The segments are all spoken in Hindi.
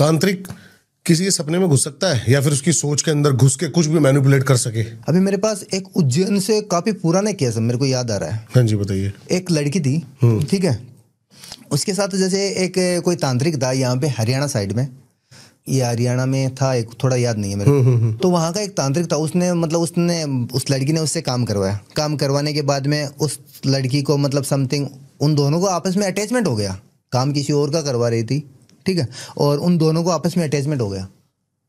तांत्रिक किसी के सपने में घुस सकता है या फिर उसकी सोच के अंदर घुस के कुछ भी मैनिपुलेट कर सके? अभी मेरे पास एक उज्जैन से काफी पुराना केस है, मेरे को याद आ रहा है। हाँ जी, बताइए। एक लड़की थी, ठीक है, उसके साथ जैसे एक कोई तांत्रिक था यहाँ पे हरियाणा साइड में, ये हरियाणा में था, एक थोड़ा याद नहीं है मेरे को। तो वहाँ का एक तांत्रिक था, उसने उस लड़की ने उससे काम करवाया। काम करवाने के बाद में उस लड़की को मतलब समथिंग उन दोनों को आपस में अटैचमेंट हो गया। काम किसी और का करवा रही थी, ठीक है, और उन दोनों को आपस में अटैचमेंट हो गया,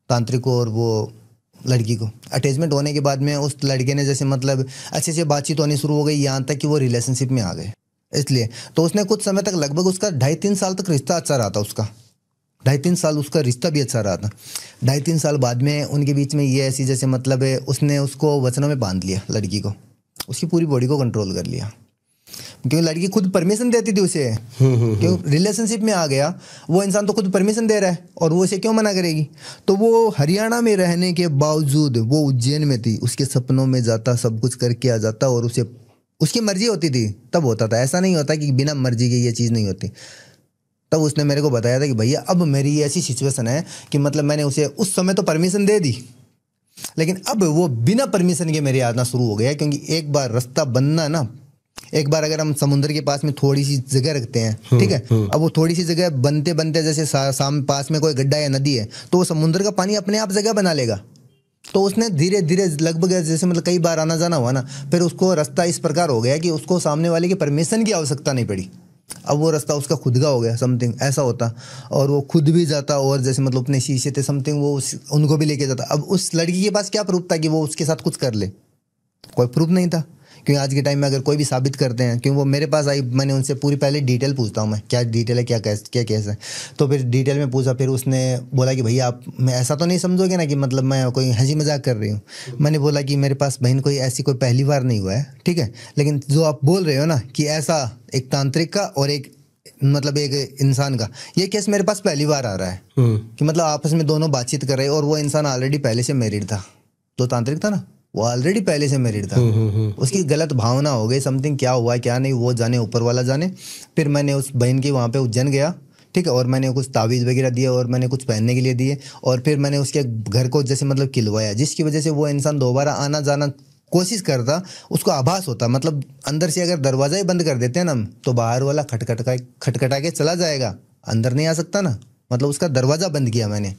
तांत्रिक को और वो लड़की को। अटैचमेंट होने के बाद में उस लड़के ने जैसे मतलब अच्छे से बातचीत होनी शुरू हो गई, यहाँ तक कि वो रिलेशनशिप में आ गए। इसलिए तो उसने कुछ समय तक, लगभग उसका 2.5-3 साल तक रिश्ता अच्छा रहा था उसका। 2.5-3 साल उसका रिश्ता भी अच्छा रहा था। 2.5-3 साल बाद में उनके बीच में ये ऐसी जैसे मतलब उसने उसको वचनों में बांध लिया, लड़की को, उसकी पूरी बॉडी को कंट्रोल कर लिया, क्योंकि लड़की खुद परमिशन देती थी उसे। क्यों? रिलेशनशिप में आ गया वो इंसान, तो खुद परमिशन दे रहा है और वो उसे क्यों मना करेगी। तो वो हरियाणा में रहने के बावजूद वो उज्जैन में थी, उसके सपनों में जाता, सब कुछ करके आ जाता, और उसे उसकी मर्जी होती थी तब होता था। ऐसा नहीं होता कि बिना मर्जी के ये चीज़ नहीं होती। तब उसने मेरे को बताया था कि भैया अब मेरी ऐसी सिचुएशन है कि मतलब मैंने उसे उस समय तो परमिशन दे दी, लेकिन अब वो बिना परमिशन के मेरे आना शुरू हो गया। क्योंकि एक बार रास्ता बनना ना, एक बार अगर हम समुद्र के पास में थोड़ी सी जगह रखते हैं, ठीक है, अब वो थोड़ी सी जगह बनते बनते जैसे पास में कोई गड्ढा या नदी है, तो वो समुद्र का पानी अपने आप जगह बना लेगा। तो उसने धीरे धीरे लगभग जैसे मतलब कई बार आना जाना हुआ ना, फिर उसको रास्ता इस प्रकार हो गया कि उसको सामने वाले की परमिशन की आवश्यकता नहीं पड़ी। अब वो रास्ता उसका खुद का हो गया, समथिंग ऐसा होता, और वो खुद भी जाता, और जैसे मतलब अपने शीशे थे समथिंग वो उनको भी लेके जाता। अब उस लड़की के पास क्या प्रूफ था कि वो उसके साथ कुछ कर ले? कोई प्रूफ नहीं था। क्योंकि आज के टाइम में अगर कोई भी साबित करते हैं, क्योंकि वो मेरे पास आई, मैंने उनसे पूरी पहले डिटेल पूछता हूँ मैं, क्या डिटेल है, क्या केस है। तो फिर डिटेल में पूछा, फिर उसने बोला कि भैया आप, मैं ऐसा तो नहीं समझोगे ना कि मतलब मैं कोई हंसी मजाक कर रही हूँ। मैंने बोला कि मेरे पास बहन कोई ऐसी कोई पहली बार नहीं हुआ है, ठीक है, लेकिन जो आप बोल रहे हो ना कि ऐसा एक तांत्रिक का और एक मतलब एक इंसान का, ये केस मेरे पास पहली बार आ रहा है कि मतलब आपस में दोनों बातचीत कर रहे हैं, और वो इंसान ऑलरेडी पहले से मैरिड था। जो तांत्रिक था ना, वो ऑलरेडी पहले से मैरिड था। उसकी गलत भावना हो गई, समथिंग क्या हुआ क्या नहीं वो जाने, ऊपर वाला जाने। फिर मैंने उस बहन की वहाँ पे उज्जैन गया, ठीक है, और मैंने कुछ तावीज़ वगैरह दिए और मैंने कुछ पहनने के लिए दिए, और फिर मैंने उसके घर को जैसे मतलब खिलवाया, जिसकी वजह से वो इंसान दोबारा आना जाना कोशिश करता, उसको आभास होता। मतलब अंदर से अगर दरवाज़ा ही बंद कर देते हैं ना, तो बाहर वाला खटखटा के चला जाएगा, अंदर नहीं आ सकता ना। मतलब उसका दरवाज़ा बंद किया मैंने।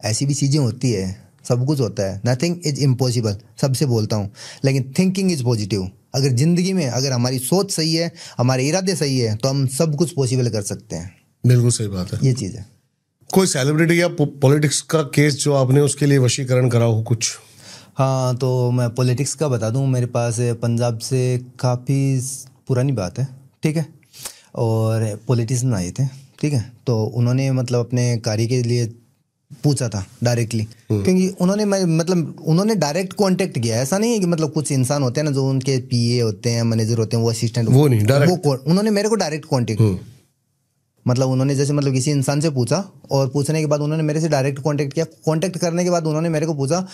ऐसी भी चीज़ें होती है, सब कुछ होता है, नथिंग इज इम्पॉसिबल, सबसे बोलता हूँ, लेकिन थिंकिंग इज पॉजिटिव। अगर ज़िंदगी में अगर हमारी सोच सही है, हमारे इरादे सही है, तो हम सब कुछ पॉसिबल कर सकते हैं। बिल्कुल सही बात है, ये चीज़ है। कोई सेलिब्रिटी या पॉलिटिक्स का केस जो आपने उसके लिए वशीकरण करा हो कुछ? हाँ, तो मैं पॉलिटिक्स का बता दूँ, मेरे पास पंजाब से काफ़ी पुरानी बात है, ठीक है, और पॉलिटिशियन आए थे, ठीक है, तो उन्होंने मतलब अपने कार्य के लिए पूछा था डायरेक्टली, क्योंकि उन्होंने डायरेक्ट कांटेक्ट किया। ऐसा नहीं है कि मतलब कुछ इंसान होते हैं ना जो उनके पीए होते हैं, मैनेजर होते हैं, वो असिस्टेंट, वो नहीं, डायरेक्ट उन्होंने मेरे को डायरेक्ट कांटेक्ट, मतलब उन्होंने जैसे मतलब किसी इंसान से पूछा, और पूछने के बाद उन्होंने मेरे से डायरेक्ट कांटेक्ट किया। कांटेक्ट करने के बाद उन्होंने मेरे को पूछा,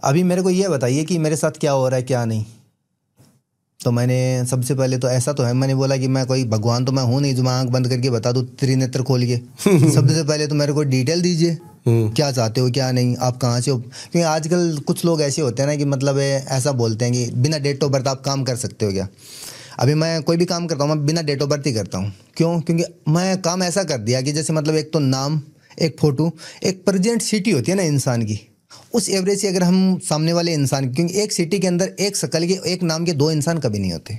अभी मेरे को ये बताइए कि मेरे साथ क्या हो रहा है क्या नहीं। तो मैंने सबसे पहले तो ऐसा तो है, मैंने बोला कि मैं कोई भगवान तो मैं हूँ नहीं जो मैं आंख बंद करके बता दूँ त्रिनेत्र खोल के। सबसे पहले तो मेरे को डिटेल दीजिए, क्या चाहते हो क्या नहीं, आप कहाँ से हो। क्योंकि आजकल कुछ लोग ऐसे होते हैं ना कि मतलब ऐसा बोलते हैं कि बिना डेट ऑफ बर्थ आप काम कर सकते हो क्या। अभी मैं कोई भी काम करता हूँ, मैं बिना डेट ऑफ बर्थ ही करता हूँ। क्यों? क्योंकि मैं काम ऐसा कर दिया कि जैसे मतलब एक तो नाम, एक फ़ोटो, एक प्रेजेंट सिटी होती है ना इंसान की, उस एवरेज से अगर हम सामने वाले इंसान, क्योंकि एक सिटी के अंदर एक शक्ल के, एक नाम के दो इंसान कभी नहीं होते।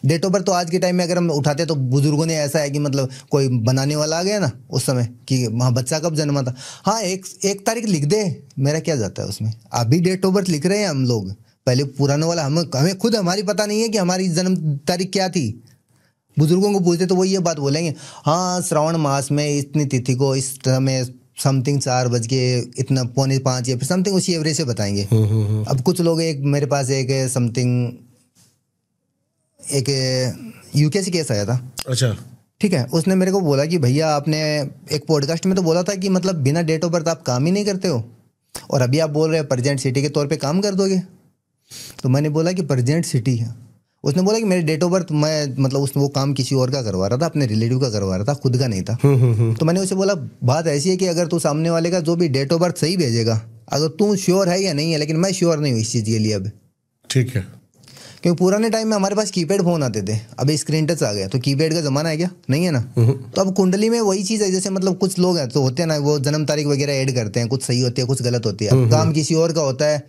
डेट ऑफ बर्थ तो आज के टाइम में अगर हम उठाते तो बुजुर्गों ने ऐसा है कि मतलब कोई बनाने वाला आ गया ना उस समय कि हाँ बच्चा कब जन्मा था, हाँ एक तारीख लिख दे, मेरा क्या जाता है उसमें। अभी डेट ऑफ बर्थ लिख रहे हैं हम लोग, पहले पुराने वाला हमें खुद हमारी पता नहीं है कि हमारी जन्म तारीख क्या थी। बुजुर्गों को पूछते तो वो ये बात बोलेंगे, हाँ श्रावण मास में इतनी तिथि को इस समय समथिंग 4 बज के इतना 4:45 या फिर समथिंग उसी एवरेज से बताएंगे। अब कुछ लोग, एक मेरे पास एक समथिंग एक यूके से केस आया था, अच्छा ठीक है, उसने मेरे को बोला कि भैया आपने एक पॉडकास्ट में तो बोला था कि मतलब बिना डेट ऑफ बर्थ आप काम ही नहीं करते हो, और अभी आप बोल रहे हैं प्रेजेंट सिटी के तौर पे काम कर दोगे। तो मैंने बोला कि प्रेजेंट सिटी है, उसने बोला कि मेरे डेट ऑफ बर्थ मैं मतलब उसने वो काम किसी और का करवा रहा था, अपने रिलेटिव का करवा रहा था, खुद का नहीं था। तो मैंने उसे बोला बात ऐसी है कि अगर तू सामने वाले का जो भी डेट ऑफ बर्थ सही भेजेगा, अगर तू श्योर है या नहीं है, लेकिन मैं श्योर नहीं हूँ इस चीज़ के लिए अब। ठीक है। क्योंकि पुराने टाइम में हमारे पास कीपैड फोन आते थे, अभी स्क्रीन टच आ गया, तो कीपैड का जमाना है क्या? नहीं है ना। तो अब कुंडली में वही चीज़ है, जैसे मतलब कुछ लोग हैं तो होते हैं ना, वो जन्म तारीख वगैरह ऐड करते हैं, कुछ सही होती है कुछ गलत होती है। अब काम किसी और का होता है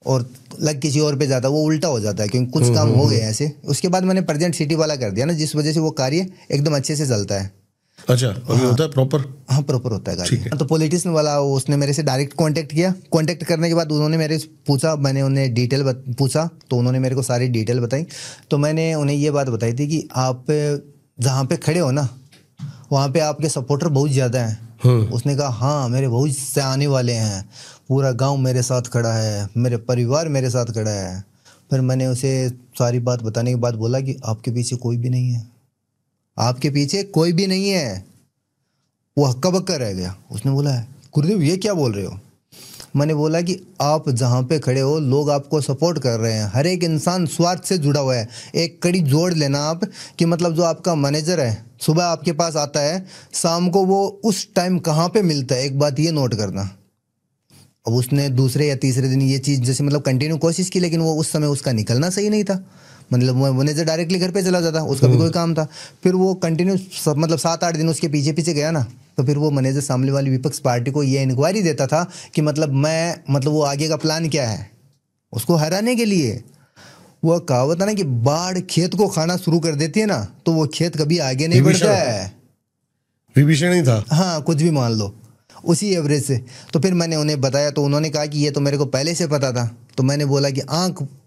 और लग किसी और पे जाता है, वो उल्टा हो जाता है, क्योंकि कुछ काम हो गए ऐसे। उसके बाद मैंने प्रेजेंट सिटी वाला कर दिया ना, जिस वजह से वो कार्य एकदम अच्छे से चलता है। अच्छा, अभी होता है प्रॉपर? हाँ, प्रॉपर होता है कार्य। तो पॉलिटिशियन वाला उसने मेरे से डायरेक्ट कांटेक्ट किया। कांटेक्ट करने के बाद उन्होंने मेरे से पूछा, मैंने उन्हें डिटेल पूछा, तो उन्होंने मेरे को सारी डिटेल बताई। तो मैंने उन्हें ये बात बताई थी कि आप जहाँ पे खड़े हो ना, वहाँ पे आपके सपोर्टर बहुत ज़्यादा हैं। उसने कहा हाँ, मेरे बहुत से आने वाले हैं, पूरा गांव मेरे साथ खड़ा है, मेरे परिवार मेरे साथ खड़ा है। फिर मैंने उसे सारी बात बताने के बाद बोला कि आपके पीछे कोई भी नहीं है, आपके पीछे कोई भी नहीं है। वो हक्का बक्का रह गया। उसने बोला है गुरुदेव ये क्या बोल रहे हो? मैंने बोला कि आप जहाँ पे खड़े हो लोग आपको सपोर्ट कर रहे हैं, हर एक इंसान स्वार्थ से जुड़ा हुआ है। एक कड़ी जोड़ लेना आप कि मतलब जो आपका मैनेजर है सुबह आपके पास आता है, शाम को वो उस टाइम कहाँ पे मिलता है, एक बात ये नोट करना। अब उसने दूसरे या तीसरे दिन ये चीज़ जैसे मतलब कंटिन्यू कोशिश की, लेकिन वो उस समय उसका निकलना सही नहीं था। मतलब मैनेजर डायरेक्टली घर पे चला जाता, उसका भी कोई काम था। फिर वो कंटिन्यू मतलब 7-8 दिन उसके पीछे पीछे गया ना, तो फिर वो मैनेजर सामने वाली विपक्ष पार्टी को ये इंक्वायरी देता था कि मतलब वो आगे का प्लान क्या है उसको हराने के लिए। वो कहावत है ना कि बाढ़ खेत को खाना शुरू कर देती है ना, तो वो खेत कभी आगे नहीं बढ़ता है। विभीषण ही था। हाँ, कुछ भी मान लो, उसी एवरेज से। तो फिर मैंने उन्हें बताया, तो उन्होंने कहा कि ये तो मेरे को पहले से पता था। तो मैंने बोला कि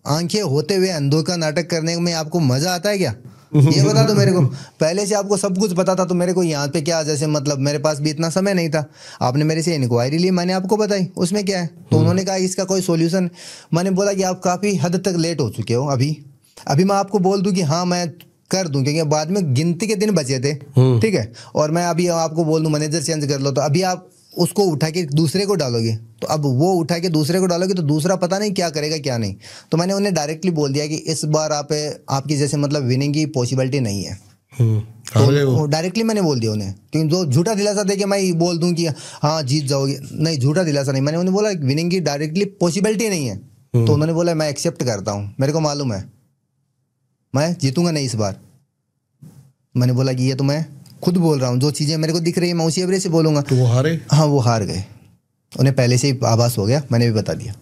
आंखें होते हुए अंधों का नाटक करने में आपको मजा आता है क्या? ये बता दो मेरे को। पहले से आपको सब कुछ पता था, तो मेरे को यहाँ पे क्या, जैसे मतलब मेरे पास भी इतना समय नहीं था, आपने मेरे से इंक्वायरी ली, मैंने आपको बताई, उसमें क्या है? तो उन्होंने कहा इसका कोई सोल्यूशन। मैंने बोला कि आप काफ़ी हद तक लेट हो चुके हो। अभी मैं आपको बोल दूं कि हाँ मैं कर दूं, क्योंकि बाद में गिनती के दिन बचे थे, ठीक है, और मैं अभी आपको बोल दूं मैनेजर चेंज कर लो, तो अभी आप उसको उठा के दूसरे को डालोगे, तो अब वो उठा के दूसरे को डालोगे तो दूसरा पता नहीं क्या करेगा क्या नहीं। तो मैंने उन्हें डायरेक्टली बोल दिया कि इस बार आपकी जैसे मतलब विनिंग की पॉसिबिलिटी नहीं है। तो डायरेक्टली मैंने बोल दिया उन्हें, क्योंकि जो झूठा दिलासा दे के मैं बोल दूं कि हाँ जीत जाओगे, नहीं, झूठा दिलासा नहीं। मैंने उन्हें बोला विनिंग की डायरेक्टली पॉसिबिलिटी नहीं है। तो उन्होंने बोला मैं एक्सेप्ट करता हूँ, मेरे को मालूम है मैं जीतूंगा नहीं इस बार। मैंने बोला कि ये तो मैं खुद बोल रहा हूँ, जो चीज़ें मेरे को दिख रही है मैं उसी एवरेज से बोलूँगा। तो वो हारे? हाँ, वो हार गए, उन्हें पहले से ही आभास हो गया, मैंने भी बता दिया।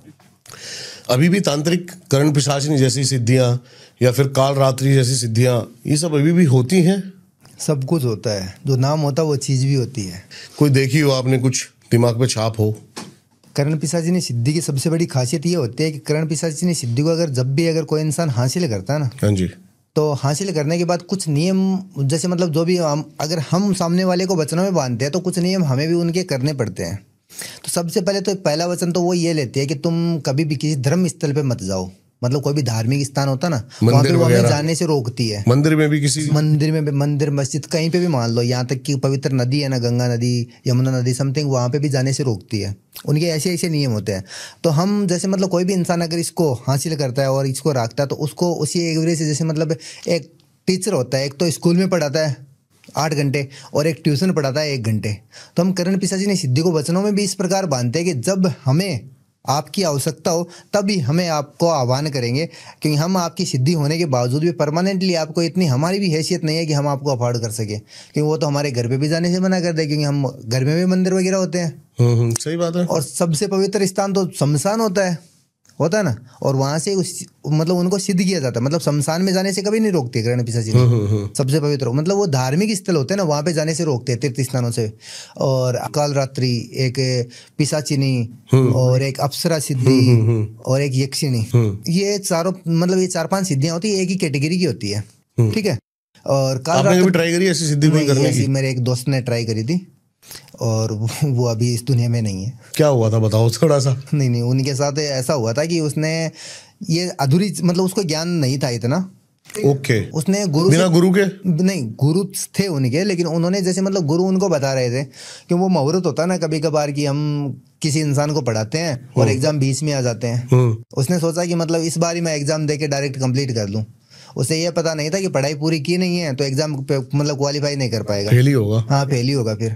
अभी भी तांत्रिक करण पिशाचिनी जैसी सिद्धियाँ या फिर काल रात्रि जैसी सिद्धियाँ, ये सब अभी भी होती हैं? सब कुछ होता है, जो नाम होता है वो चीज़ भी होती है। कोई देखी हो आपने, कुछ दिमाग पे छाप हो? करण पिशाचिनी सिद्धि की सबसे बड़ी खासियत ये होती है कि करण पिशाचिनी सिद्धि को अगर कोई इंसान हासिल करता है ना, हाँ जी, तो हासिल करने के बाद कुछ नियम, जैसे मतलब जो भी अगर हम सामने वाले को वचनों में बांधते हैं तो कुछ नियम हमें भी उनके करने पड़ते हैं। तो सबसे पहले तो पहला वचन तो वो ये लेते हैं कि तुम कभी भी किसी धर्म स्थल पे मत जाओ। मतलब कोई भी धार्मिक स्थान होता ना, वहाँ पे वो हमें जाने से रोकती है। मंदिर में भी, किसी मंदिर मस्जिद कहीं पे भी मान लो, यहाँ तक कि पवित्र नदी है ना, गंगा नदी, यमुना नदी, समथिंग, वहाँ पे भी जाने से रोकती है। उनके ऐसे ऐसे नियम होते हैं। तो हम जैसे मतलब कोई भी इंसान अगर इसको हासिल करता है और इसको रखता है, तो उसको उसी एवरेज से, जैसे मतलब एक टीचर होता है, एक तो स्कूल में पढ़ाता है 8 घंटे और एक ट्यूशन पढ़ाता है 1 घंटे। तो हम करण पिशाचिनी सिद्धि को वचनों में भी इस प्रकार बांधते हैं कि जब हमें आपकी आवश्यकता हो तभी हमें आपको आह्वान करेंगे, क्योंकि हम आपकी सिद्धि होने के बावजूद भी परमानेंटली आपको इतनी हमारी भी हैसियत नहीं है कि हम आपको अफोर्ड कर सके, क्योंकि वो तो हमारे घर पे भी जाने से मना कर दे, क्योंकि हम घर में भी मंदिर वगैरह होते हैं। सही बात है। और सबसे पवित्र स्थान तो शमशान होता है ना, और वहां से मतलब उनको सिद्ध किया जाता है। मतलब शमशान में जाने से कभी नहीं रोकते करण पिशाचिनी, सबसे पवित्र, मतलब वो धार्मिक स्थल होते हैं ना, वहां पे जाने से रोकते हैं, तीर्थ स्थानों से। और काल रात्रि, एक पिशाचिनी, और एक अप्सरा सिद्धि, और एक यक्षिणी, ये चारों मतलब ये 4-5 सिद्धियां होती है, एक ही कैटेगरी की होती है, ठीक है। और काल रात्रि ट्राई करी ऐसी सिद्धि कोई करने की? मेरे एक दोस्त ने ट्राई करी थी, और वो अभी इस दुनिया में नहीं है। क्या हुआ था बताओ थोड़ा सा। नहीं, उनके साथ ऐसा हुआ था कि उसने ये अधूरी, मतलब उसको ज्ञान नहीं था इतना। ओके। उसने बिना गुरु के? नहीं, गुरु थे उनके, लेकिन उन्होंने जैसे मतलब गुरु उनको बता रहे थे कि वो मुहूर्त होता है ना कभी कभार कि हम किसी इंसान को पढ़ाते हैं और एग्जाम बीच में आ जाते हैं। उसने सोचा कि मतलब इस बार ही मैं एग्जाम दे के डायरेक्ट कंप्लीट कर लूँ, उसे ये पता नहीं था कि पढ़ाई पूरी की नहीं है तो एग्जाम मतलब क्वालिफाई नहीं कर पाएगा, फेल ही होगा। हाँ फेल ही होगा फिर।